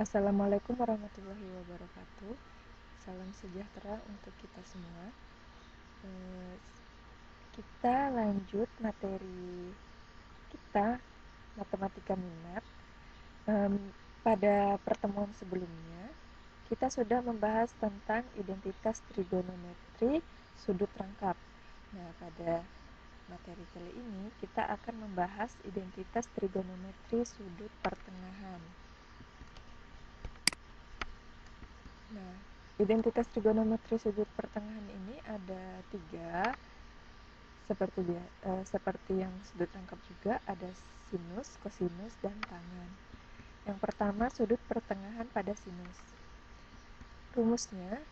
Assalamualaikum warahmatullahi wabarakatuh. Salam sejahtera untuk kita semua. Kita lanjut materi kita, matematika minat. Pada pertemuan sebelumnya, kita sudah membahas tentang identitas trigonometri sudut rangkap. Nah, pada materi kali ini kita akan membahas identitas trigonometri sudut pertengahan. Nah, identitas trigonometri sudut pertengahan ini ada 3, seperti yang sudut rangkap juga, ada sinus, kosinus, dan tangen. Yang pertama, sudut pertengahan pada sinus. Rumusnya,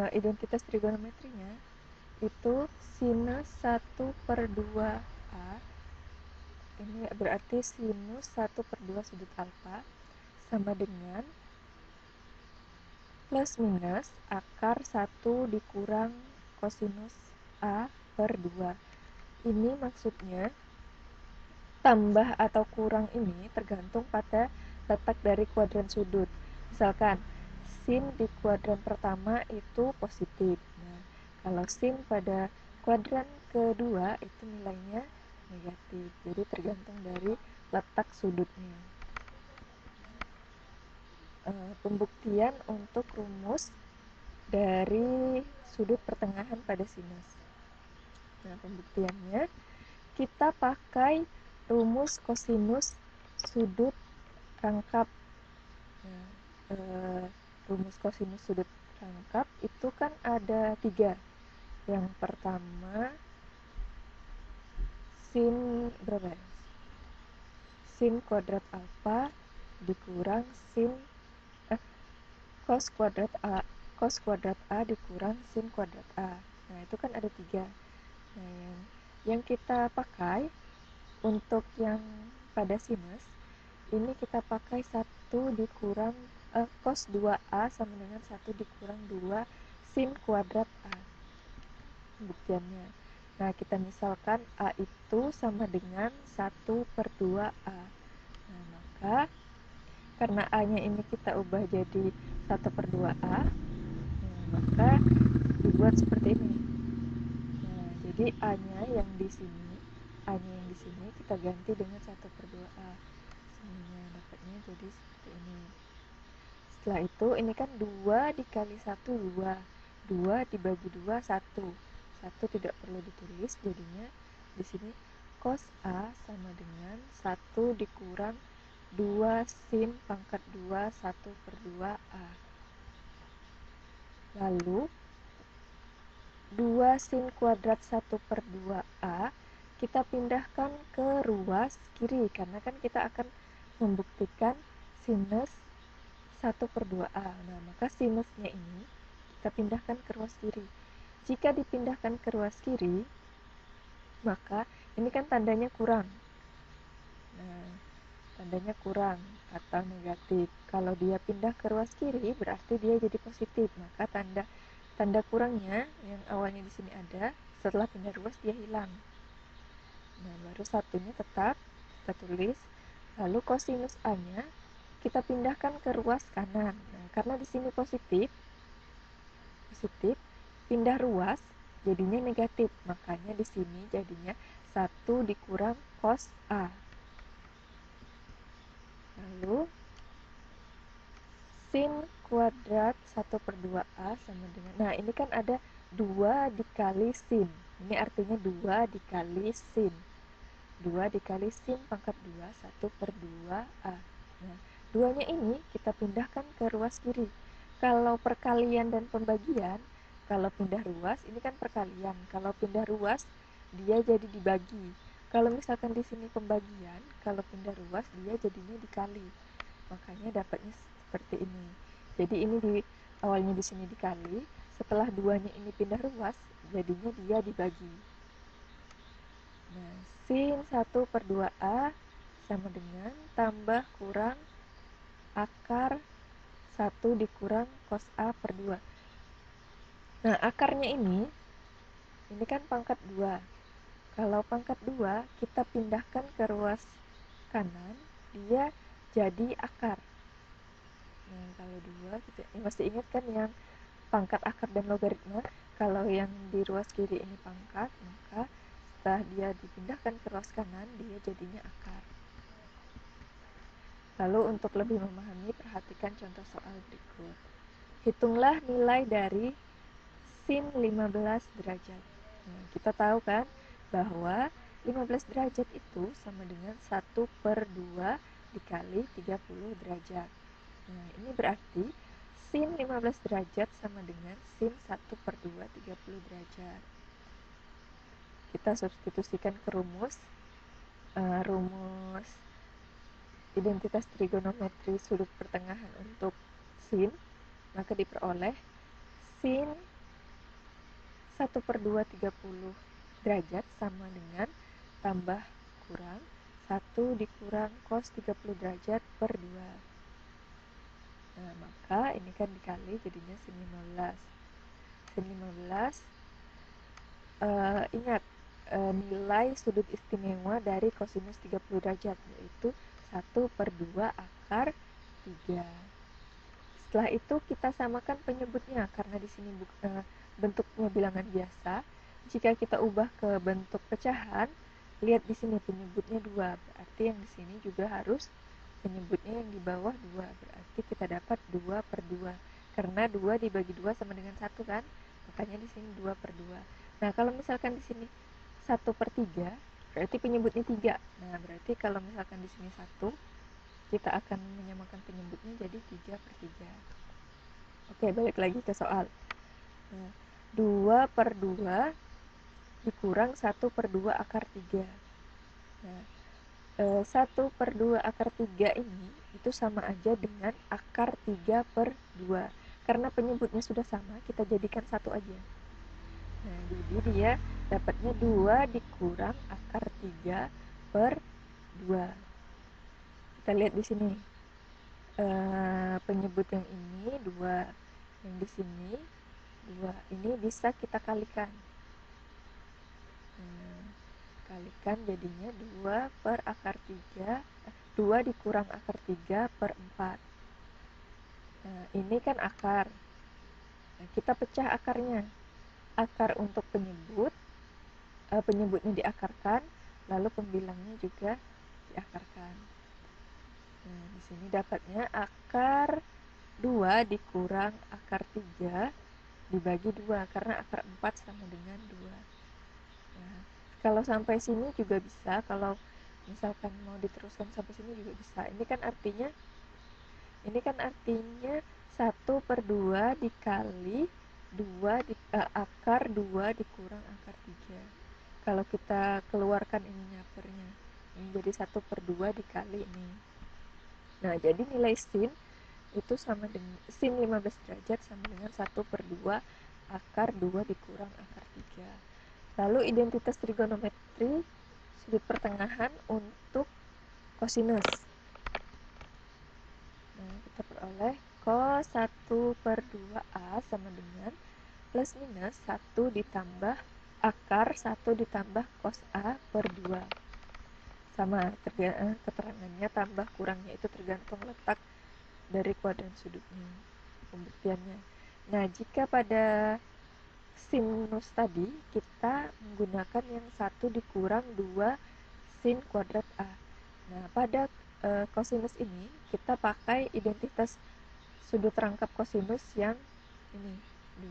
identitas trigonometrinya itu sinus 1/2A, ini berarti sinus 1/2 sudut alfa, sama dengan plus minus akar 1 dikurang kosinus A per 2. Ini maksudnya tambah atau kurang ini tergantung pada letak dari kuadran sudut. Misalkan sin di kuadran pertama itu positif. Nah, kalau sin pada kuadran kedua itu nilainya negatif. Jadi tergantung dari letak sudutnya. Pembuktian untuk rumus dari sudut pertengahan pada sinus. Nah, pembuktiannya kita pakai rumus kosinus sudut rangkap. Nah, rumus kosinus sudut rangkap itu kan ada 3. Yang pertama sin berapa ya? Sin kuadrat alfa dikurang cos kuadrat A dikurang sin kuadrat A. Nah, itu kan ada 3. Nah, yang kita pakai untuk yang pada sinus ini kita pakai 1 dikurang cos 2A sama dengan 1 dikurang 2 sin kuadrat A. Pembuktiannya. Nah, kita misalkan A itu sama dengan 1/2A. Nah, maka karena A-nya ini kita ubah jadi 1/2A, maka dibuat seperti ini. Nah, jadi A-nya yang di sini kita ganti dengan 1/2A. Sininya dapatnya jadi seperti ini. Setelah itu ini kan 2 dikali 1 2. 2 dibagi 2 1. 1 tidak perlu ditulis, jadinya di sini cos A sama dengan 1 dikurang 2 sin pangkat 2 1/2A. Lalu 2 sin kuadrat 1/2A kita pindahkan ke ruas kiri, karena kan kita akan membuktikan sinus 1/2A. Nah, maka sinusnya ini kita pindahkan ke ruas kiri. Jika dipindahkan ke ruas kiri, maka ini kan tandanya kurang. Nah, tandanya kurang atau negatif. Kalau dia pindah ke ruas kiri, berarti dia jadi positif. Maka tanda kurangnya yang awalnya di sini ada, setelah pindah ruas dia hilang. Nah, baru satunya tetap kita tulis. Lalu kosinus A-nya kita pindahkan ke ruas kanan. Nah, karena di sini positif, pindah ruas jadinya negatif. Makanya di sini jadinya 1 dikurang cos A. Lalu sin kuadrat 1/2A sama dengan, nah ini kan ada 2 dikali sin. Ini artinya 2 dikali sin. 2 dikali sin pangkat 2 1/2A. Nah, 2-nya ini kita pindahkan ke ruas kiri. Kalau perkalian dan pembagian, kalau pindah ruas ini kan perkalian. Kalau pindah ruas dia jadi dibagi. Kalau misalkan di sini pembagian, kalau pindah ruas dia jadinya dikali. Makanya dapatnya seperti ini. Jadi ini awalnya di sini dikali, setelah 2-nya ini pindah ruas, jadinya dia dibagi. Nah, sin 1/2A sama dengan tambah kurang akar 1 dikurang cos A/2. Nah, akarnya ini kan pangkat 2. Kalau pangkat 2 kita pindahkan ke ruas kanan, dia jadi akar. Nah, kalau 2 gitu ya. Masih ingat kan yang pangkat, akar, dan logaritma? Kalau yang di ruas kiri ini pangkat, maka setelah dia dipindahkan ke ruas kanan, dia jadinya akar. Lalu untuk lebih memahami, perhatikan contoh soal berikut. Hitunglah nilai dari sin 15 derajat. Nah, kita tahu kan bahwa 15 derajat itu sama dengan 1/2 dikali 30 derajat. Nah, ini berarti sin 15 derajat sama dengan sin 1/2 30 derajat. Kita substitusikan ke rumus. Rumus identitas trigonometri sudut pertengahan untuk sin, maka diperoleh sin 1/2 30 derajat sama dengan tambah kurang 1 dikurang cos 30 derajat per 2. Nah, maka ini kan dikali jadinya sin 15. Sin 15, ingat nilai sudut istimewa dari kosinus 30 derajat, yaitu 1/2 akar 3. Setelah itu kita samakan penyebutnya, karena di sini bentuknya bilangan biasa. Jika kita ubah ke bentuk pecahan, lihat di sini penyebutnya 2, berarti yang di sini juga harus penyebutnya yang di bawah 2, berarti kita dapat 2/2. Karena 2 dibagi 2 sama dengan 1 kan, makanya di sini 2/2. Nah, kalau misalkan di sini 1/3, berarti penyebutnya 3. Nah, berarti kalau misalkan di sini 1, kita akan menyamakan penyebutnya jadi 3/3. Oke, balik lagi ke soal. Nah, 2/2 dikurang 1/2 akar 3. Nah, 1/2 akar 3 ini itu sama aja dengan akar 3/2. Karena penyebutnya sudah sama, kita jadikan 1 aja. Nah, jadi dia dapatnya 2 dikurang akar 3/2. Kita lihat di sini. Penyebut yang ini 2, yang di sini 2. Ini bisa kita kalikan. Kalikan jadinya 2 per akar 3, 2 dikurang akar 3/4. Nah, ini kan akar. Nah, kita pecah akarnya. Akar untuk penyebut, penyebutnya diakarkan, lalu pembilangnya juga diakarkan. Nah, di sini dapatnya akar 2 dikurang akar 3 dibagi 2, karena akar 4 sama dengan 2. Nah, kalau sampai sini juga bisa, kalau misalkan mau diteruskan sampai sini juga bisa. Ini kan artinya 1/2 dikali 2 akar 2 dikurang akar 3. Kalau kita keluarkan ininya pernya, ini jadi 1/2 dikali ini. Nah, jadi nilai sin itu sama dengan sin 15 derajat sama dengan 1/2 akar 2 dikurang akar 3. Lalu identitas trigonometri sudut pertengahan untuk kosinus. Nah, kita peroleh cos 1/2A sama dengan plus minus 1 ditambah akar 1 ditambah cos A per 2. Sama, keterangannya tambah kurangnya itu tergantung letak dari kuadran sudutnya, pembuktiannya. Nah, jika pada sinus tadi kita menggunakan yang 1 dikurang 2 sin kuadrat A. Nah, pada kosinus ini kita pakai identitas sudut rangkap kosinus yang ini,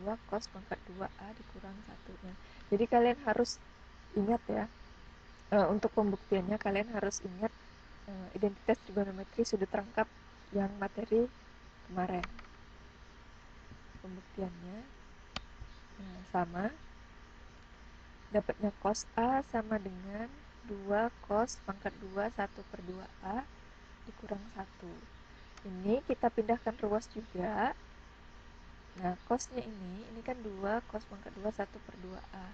2 cos pangkat 2A dikurang 1. Nah, jadi kalian harus ingat ya, untuk pembuktiannya kalian harus ingat identitas trigonometri sudut rangkap yang materi kemarin. Pembuktiannya sama, dapatnya cos A sama dengan 2 cos pangkat 2 1/2A dikurang 1. Ini kita pindahkan ruas juga. Nah, cosnya ini kan 2 cos pangkat 2 1/2A.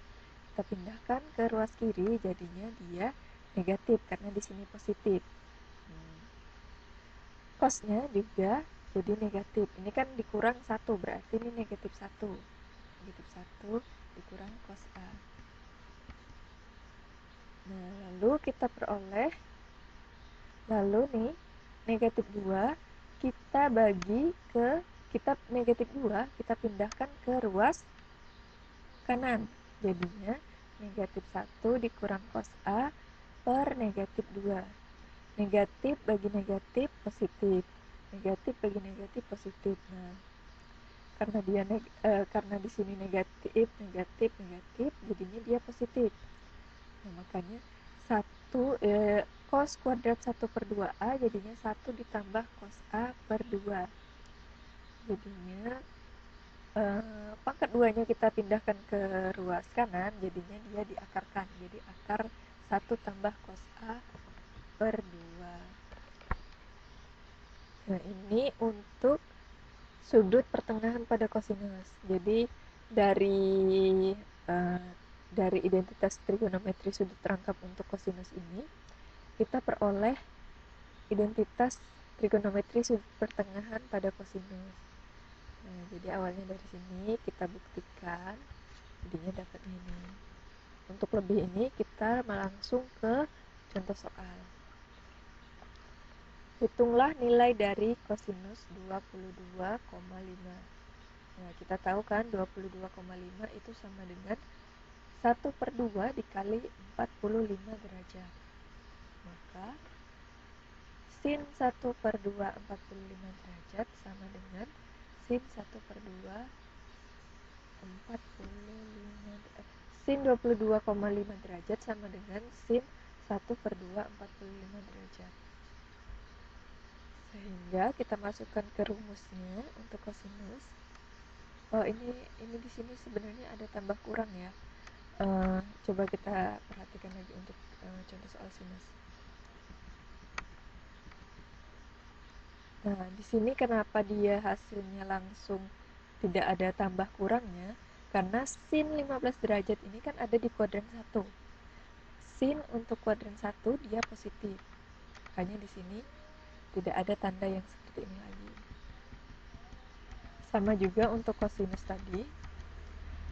Kita pindahkan ke ruas kiri, jadinya dia negatif karena di sini positif. Cosnya juga jadi negatif. Ini kan dikurang 1, berarti ini negatif 1. Negatif 1 dikurang cos A. Nah, lalu kita peroleh, lalu nih negatif 2 kita negatif 2 kita pindahkan ke ruas kanan. Jadinya negatif 1 dikurang cos A per negatif 2. Negatif bagi negatif positif. Negatif bagi negatif positif. Nah, karena di sini negatif, jadinya dia positif. Nah, makanya cos kuadrat 1/2A jadinya 1 ditambah cos A per 2. Jadinya pangkat 2-nya kita pindahkan ke ruas kanan, jadinya dia diakarkan. Jadi akar 1 tambah cos A per 2. Nah, ini untuk sudut pertengahan pada kosinus. Jadi dari identitas trigonometri sudut rangkap untuk kosinus ini, kita peroleh identitas trigonometri sudut pertengahan pada kosinus. Nah, jadi awalnya dari sini kita buktikan, jadinya dapat ini. Untuk lebih ini kita langsung ke contoh soal. Hitunglah nilai dari kosinus 22,5. Nah, kita tahu kan 22,5 itu sama dengan 1/2 dikali 45 derajat. Maka sin 1/2 45 derajat sama dengan sin 1/2 sin 22,5 derajat sama dengan sin 1/2 45 derajat. Sehingga kita masukkan ke rumusnya untuk kosinus. Oh, ini di sini sebenarnya ada tambah kurang ya. Coba kita perhatikan lagi untuk contoh soal sinus. Nah, di sini kenapa dia hasilnya langsung tidak ada tambah kurangnya? Karena sin 15 derajat ini kan ada di kuadran 1. Sin untuk kuadran 1 dia positif. Hanya di sini tidak ada tanda yang seperti ini lagi. Sama juga untuk kosinus tadi.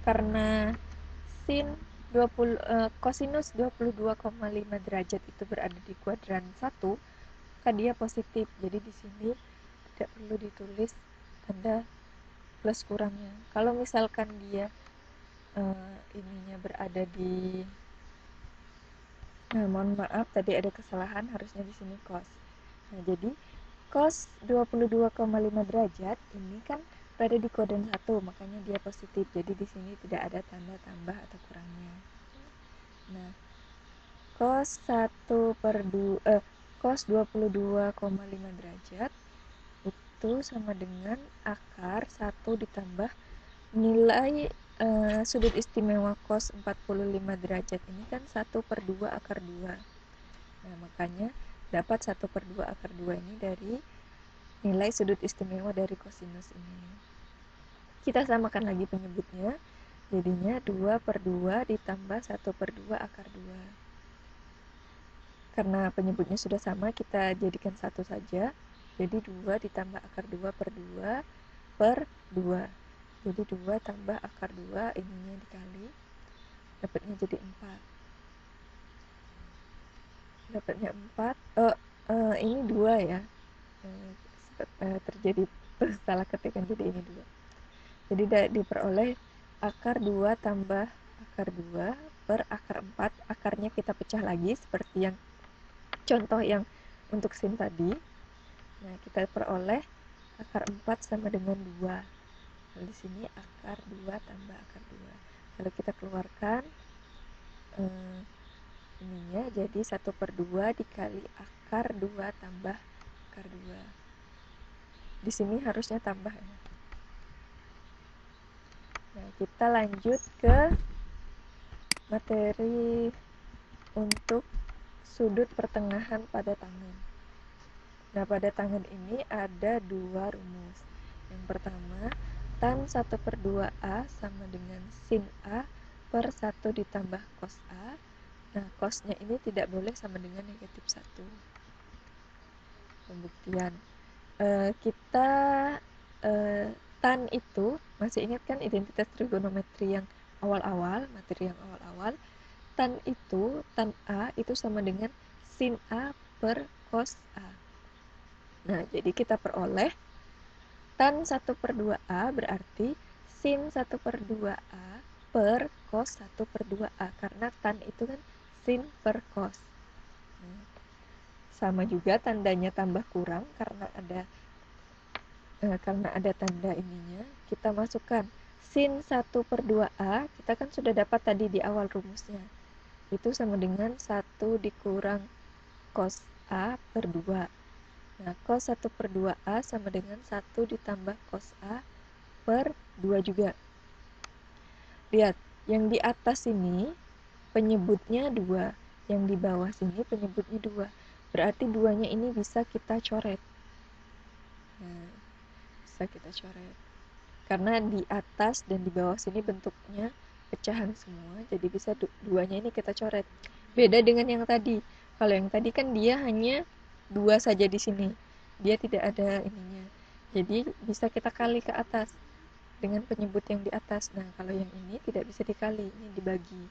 Karena kosinus 22,5 derajat itu berada di kuadran 1, maka dia positif. Jadi di sini tidak perlu ditulis tanda plus kurangnya. Kalau misalkan dia ininya berada di mohon maaf tadi ada kesalahan, harusnya di sini cos. Nah, jadi cos 22,5 derajat ini kan berada di kuadran 1, makanya dia positif. Jadi di sini tidak ada tanda tambah atau kurangnya. Nah, cos 22,5 derajat itu sama dengan akar 1 ditambah nilai sudut istimewa cos 45 derajat ini kan 1/2 akar 2. Nah, makanya dapat 1/2 akar 2 ini dari nilai sudut istimewa dari kosinus ini. Kita samakan lagi penyebutnya. Jadinya 2/2 ditambah 1/2 akar 2. Karena penyebutnya sudah sama, kita jadikan satu saja. Jadi 2 ditambah akar 2/2 per 2. Jadi 2 tambah akar 2, ininya dikali, dapatnya jadi 4. Dapatnya 4, ini 2 ya. Terjadi salah ketikan, jadi ini 2. Jadi diperoleh akar 2 tambah akar 2 per akar 4. Akarnya kita pecah lagi seperti yang contoh yang untuk sin tadi. Nah, kita peroleh akar 4 sama dengan 2. Lalu di sini akar 2 tambah akar 2. Kalau kita keluarkan ininya jadi 1/2 dikali akar 2 tambah akar 2. Di sini harusnya tambah ya. Nah, kita lanjut ke materi untuk sudut pertengahan pada tangan. Nah, pada tangan ini ada 2 rumus. Yang pertama, tan 1/2A sama dengan sin A per 1 ditambah cos A. Nah, cosnya ini tidak boleh sama dengan negatif 1. Pembuktian. Tan itu, masih ingat kan identitas trigonometri yang awal-awal, materi yang awal-awal? Tan A itu sama dengan sin A per cos A. Nah, jadi kita peroleh tan 1/2A berarti sin 1/2A per cos 1/2A, karena tan itu kan sin per cos. Nah, sama juga tandanya tambah kurang karena ada tanda ininya, kita masukkan sin 1/2A, kita kan sudah dapat tadi di awal rumusnya. Itu sama dengan 1 dikurang cos A per 2. Nah, cos 1/2A sama dengan 1 ditambah cos A per 2 juga. Lihat, yang di atas sini penyebutnya 2, yang di bawah sini penyebutnya 2. Berarti 2-nya ini bisa kita coret. Nah, bisa kita coret. Karena di atas dan di bawah sini bentuknya pecahan semua, jadi bisa 2-nya ini kita coret. Beda dengan yang tadi. Kalau yang tadi kan dia hanya 2 saja di sini. Dia tidak ada ininya. Jadi bisa kita kali ke atas dengan penyebut yang di atas. Nah, kalau yang ini tidak bisa dikali, ini dibagi.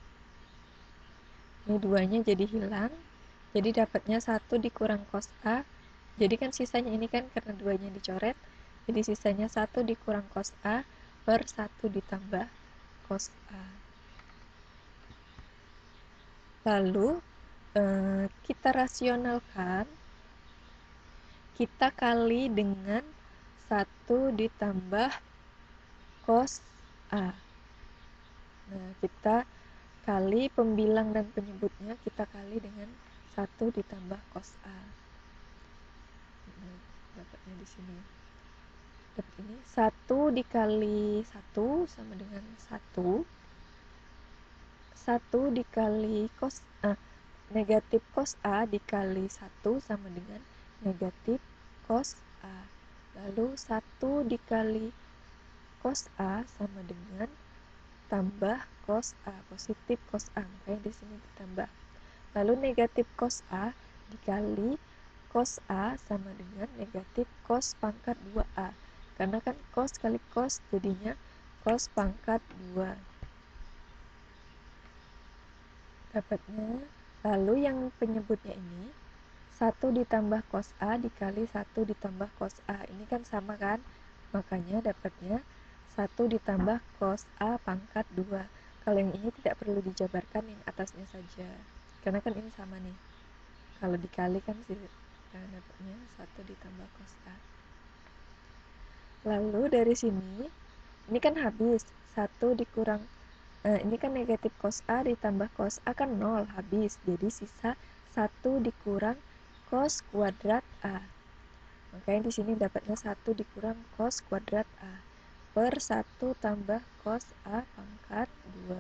Ini 2-nya jadi hilang. Jadi dapatnya 1 dikurang cos A. Jadi kan sisanya ini kan karena 2-nya dicoret. Jadi sisanya 1 dikurang cos A per 1 ditambah cos A. Lalu kita rasionalkan, kita kali dengan 1 ditambah cos A. Nah, kita kali pembilang dan penyebutnya, kita kali dengan 1 ditambah cos A. Nah, dapatnya di sini. Dapat ini 1 dikali 1 sama dengan 1. 1 dikali cos A, negatif cos A dikali 1 sama dengan negatif cos A. Lalu 1 dikali cos A sama dengan tambah cos A, positif cos A, makanya di sini ditambah. Lalu negatif cos A dikali cos A sama dengan negatif cos pangkat 2A. Karena kan cos kali cos jadinya cos pangkat 2. Dapatnya. Lalu yang penyebutnya ini 1 ditambah cos A dikali 1 ditambah cos A. Ini kan sama kan? Makanya dapatnya 1 ditambah cos A pangkat 2. Kalau yang ini tidak perlu dijabarkan, yang atasnya saja. Karena kan ini sama nih. Kalau dikali kan dapatnya 1 ditambah cos A. Lalu dari sini, ini kan habis. 1 dikurang, ini kan negatif cos A ditambah cos A kan 0, habis. Jadi sisa 1 dikurang cos kuadrat A. Makanya di sini dapatnya 1 dikurang cos kuadrat A per 1 tambah cos A pangkat 2.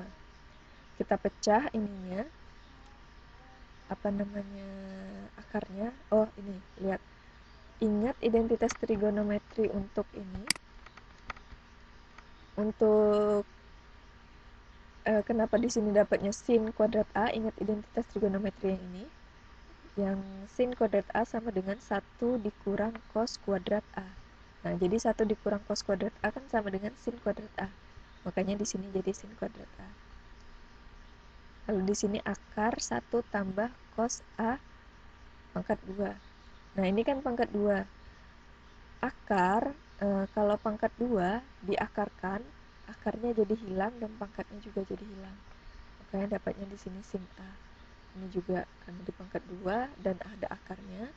Kita pecah ininya, akarnya. Oh, ini, lihat. Ingat identitas trigonometri untuk ini. Untuk kenapa di sini dapatnya sin kuadrat A, ingat identitas trigonometri yang ini. Yang sin kuadrat A sama dengan 1 dikurang cos kuadrat A. Nah, jadi 1 dikurang cos kuadrat A kan sama dengan sin kuadrat A. Makanya di sini jadi sin kuadrat A. Lalu di sini akar 1 tambah cos A pangkat 2. Nah, ini kan pangkat 2. Akar, kalau pangkat 2 diakarkan, akarnya jadi hilang dan pangkatnya juga jadi hilang. Makanya dapatnya di sini sin A. Ini juga karena di pangkat 2 dan ada akarnya,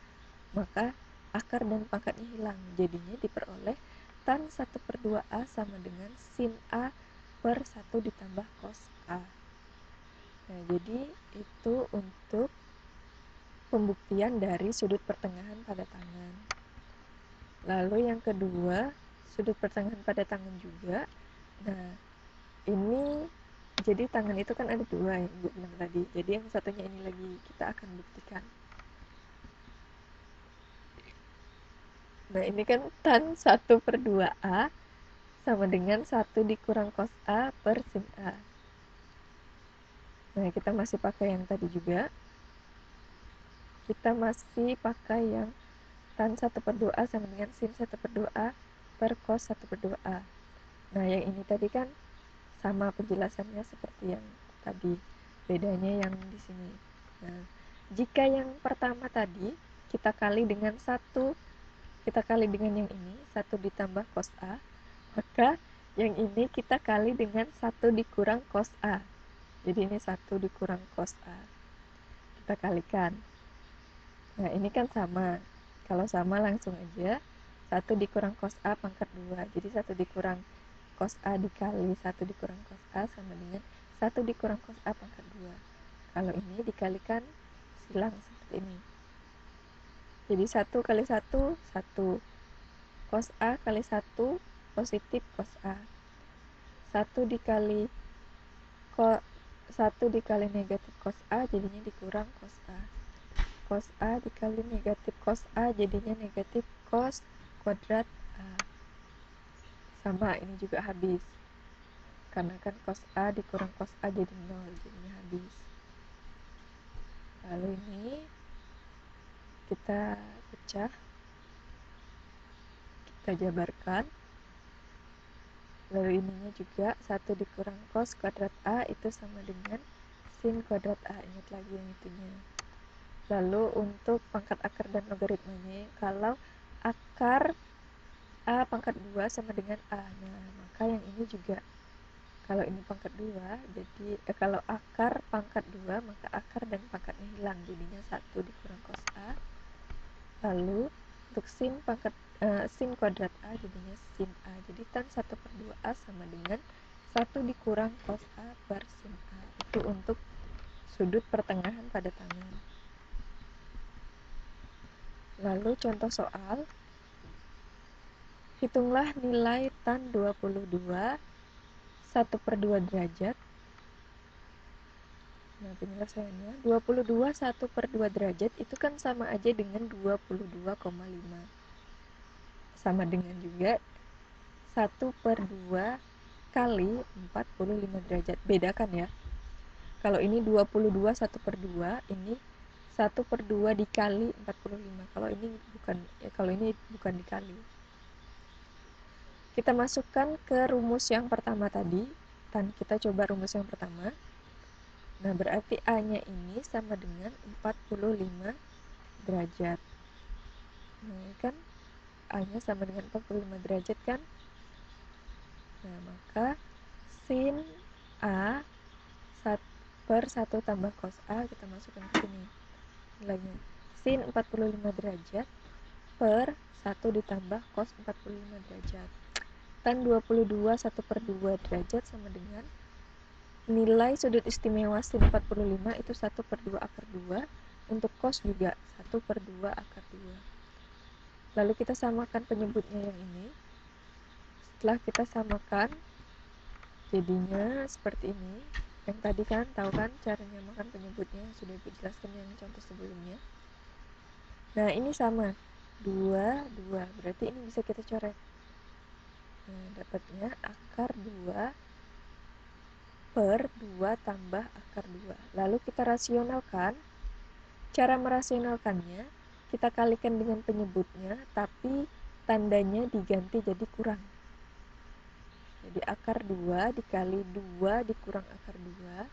maka akar dan pangkatnya hilang. Jadinya diperoleh tan 1/2A sama dengan sin A per 1 ditambah cos A. Nah, jadi itu untuk pembuktian dari sudut pertengahan pada tangan. Lalu yang kedua, sudut pertengahan pada tangan juga. Nah, ini jadi tangan itu kan ada 2 yang Ibu bilang tadi. Jadi yang satunya ini lagi kita akan buktikan. Nah, ini kan tan 1/2A sama dengan 1 dikurang cos A per sin A. Nah, kita masih pakai yang tadi juga. Kita masih pakai yang tan 1/2A sama dengan sin 1/2A per cos 1/2A. Nah, yang ini tadi kan sama penjelasannya seperti yang tadi. Bedanya yang di sini. Nah, jika yang pertama tadi kita kali dengan 1 kita kali dengan yang ini, 1 ditambah cos A, maka yang ini kita kali dengan 1 dikurang cos A. Jadi ini 1 dikurang cos A. Kita kalikan. Nah, ini kan sama. Kalau sama langsung aja 1 dikurang cos A pangkat 2. Jadi 1 dikurang cos A dikali 1 dikurang cos A sama dengan 1 dikurang cos A pangkat 2. Kalau ini dikalikan silang seperti ini. Jadi 1 kali 1, 1. Cos A kali 1, positif cos A. 1 dikali 1 dikali negatif cos A jadinya dikurang cos A. Cos A dikali negatif cos A jadinya negatif cos kuadrat A. Sama, ini juga habis. Karena kan cos A dikurang cos A jadi 0, jadinya habis. Lalu ini kita pecah, kita jabarkan. Lalu ininya juga 1 dikurang cos kuadrat A itu sama dengan sin kuadrat A. Ingat lagi yang itunya. Lalu untuk pangkat akar dan logaritmanya, kalau akar A pangkat 2 sama dengan A. Nah, maka yang ini juga. Kalau ini pangkat 2, jadi kalau akar pangkat 2, maka akar dan pangkatnya hilang. Jadinya 1 dikurang cos A. Lalu untuk sin kuadrat A jadinya sin A. Jadi tan 1/2A sama dengan 1 dikurang cos A per sin A. Itu untuk sudut pertengahan pada tangan. Lalu contoh soal. Hitunglah nilai tan 22 1/2 derajat. Nah, penyelesaiannya 22 1/2 derajat itu kan sama aja dengan 22,5. Sama dengan juga 1/2 kali 45 derajat. Bedakan ya. Kalau ini 22 1/2, ini 1/2 dikali 45. Kalau ini bukan dikali. Kita masukkan ke rumus yang pertama tadi, dan kita coba rumus yang pertama. Nah, berarti A-nya ini sama dengan 45 derajat. Nah, kan A-nya sama dengan 45 derajat kan? Nah, maka sin A 1/1 tambah cos A kita masukkan ke sini. Nilainya sin 45 derajat per 1 ditambah cos 45 derajat. Tan 22 1/2 derajat sama dengan nilai sudut istimewa sin 45 itu 1/2 akar 2. Untuk cos juga 1/2 akar 2. Lalu kita samakan penyebutnya yang ini. Setelah kita samakan, jadinya seperti ini. Yang tadi kan, tahu kan cara menyamakan penyebutnya, sudah dijelaskan yang contoh sebelumnya. Nah, ini sama. 2, 2. Berarti ini bisa kita coret. Nah, dapatnya akar 2 per 2 tambah akar 2. Lalu kita rasionalkan. Cara merasionalkannya, kita kalikan dengan penyebutnya, tapi tandanya diganti jadi kurang. Jadi akar 2 dikali 2 dikurang akar 2.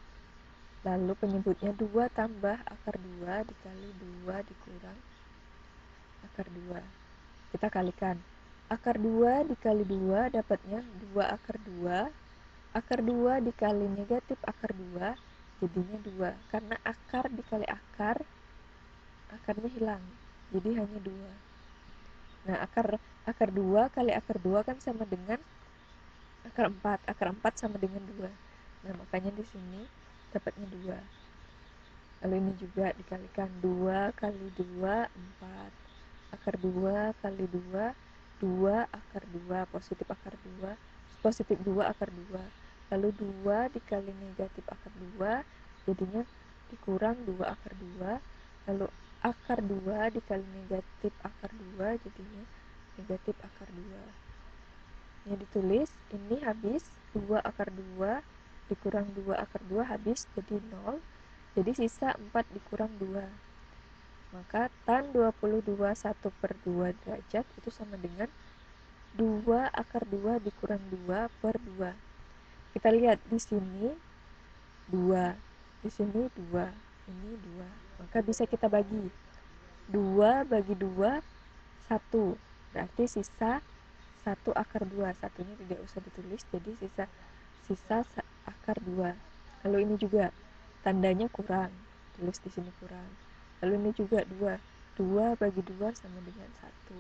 Lalu penyebutnya 2 tambah akar 2 dikali 2 dikurang akar 2. Kita kalikan. Akar 2 dikali 2 dapatnya 2 akar 2. Akar 2 dikali negatif akar 2 jadinya 2. Karena akar dikali akar, akarnya hilang. Jadi hanya 2. Nah, akar 2 kali akar 2 kan sama dengan akar 4. Akar 4 sama dengan 2. Nah, makanya di sini dapatnya 2. Lalu ini juga dikalikan 2 kali 2, 4. Akar 2 kali 2, 2 akar 2, positif akar 2, positif 2 akar 2. Lalu 2 dikali negatif akar 2, jadinya dikurang 2 akar 2. Lalu akar 2 dikali negatif akar 2, jadinya negatif akar 2. Ini ditulis, ini habis 2 akar 2 dikurang 2 akar 2 habis jadi 0. Jadi sisa 4 dikurang 2. Maka tan 22 1/2 derajat itu sama dengan 2 akar 2 dikurang 2 per 2. Kita lihat di sini 2, di sini 2, ini 2. Maka bisa kita bagi. 2 bagi 2, 1. berarti sisa 1 akar 2, satunya tidak usah ditulis, jadi sisa akar 2. Lalu ini juga tandanya kurang, tulis di sini kurang. Lalu ini juga 2 bagi 2 sama dengan 1.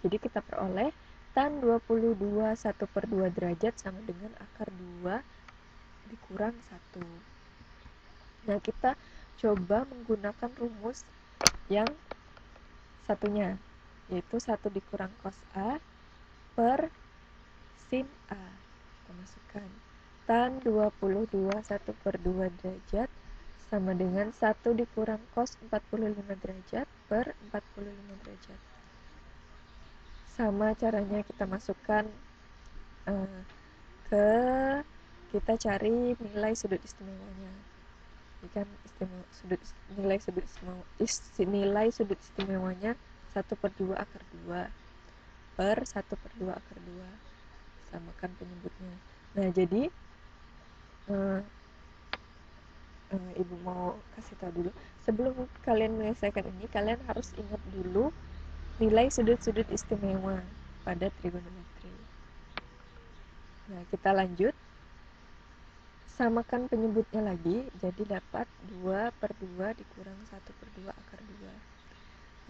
Jadi kita peroleh tan 22 1/2 derajat sama dengan akar 2 dikurang 1. Nah, kita coba menggunakan rumus yang satunya, yaitu 1 dikurang cos A per sin A. Kita masukkan tan 22 1/2 derajat sama dengan 1 dikurang cos 45 derajat per 45 derajat. Sama caranya kita masukkan kita cari nilai sudut istimewanya. Ini kan nilai sudut istimewanya 1/2 akar 2 per 1/2 akar 2. Samakan penyebutnya. Nah, jadi Ibu mau kasih tahu dulu, sebelum kalian menyelesaikan ini, kalian harus ingat dulu nilai sudut-sudut istimewa pada trigonometri. Nah, kita lanjut. Samakan penyebutnya lagi, jadi dapat 2/2 dikurang 1/2 akar 2.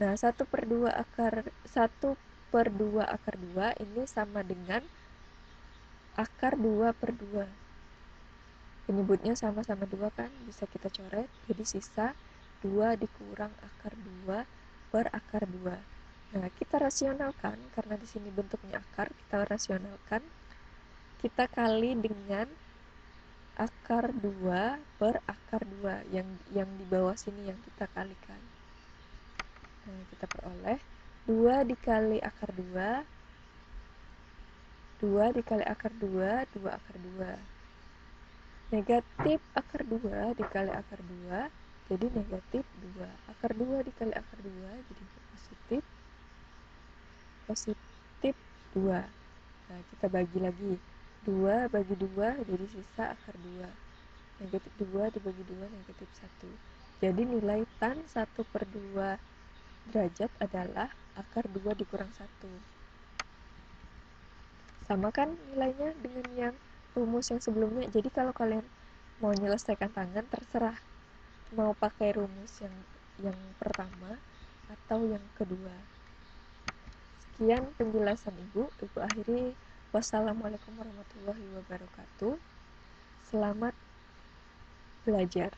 Nah, 1/2 akar 2 ini sama dengan akar 2/2. Penyebutnya sama-sama 2 kan, bisa kita coret, jadi sisa 2 dikurang akar 2 per akar 2. Nah, kita rasionalkan, karena di sini bentuknya akar, kita rasionalkan, kita kali dengan akar 2 per akar 2 yang di bawah sini yang kita kalikan. Nah, kita peroleh 2 dikali akar 2 dikali akar 2 akar 2. Negatif akar 2 dikali akar 2 jadi negatif 2. Akar 2 dikali akar 2 jadi positif 2. Nah, kita bagi lagi, 2 bagi 2 jadi sisa akar 2. Negatif 2 dibagi 2 negatif 1. Jadi nilai tan 1/2 derajat adalah akar 2 dikurang 1. Sama kan nilainya dengan yang rumus yang sebelumnya. Jadi kalau kalian mau menyelesaikan tangan, terserah mau pakai rumus yang pertama atau yang kedua. Sekian penjelasan Ibu akhiri. Wassalamualaikum warahmatullahi wabarakatuh. Selamat belajar.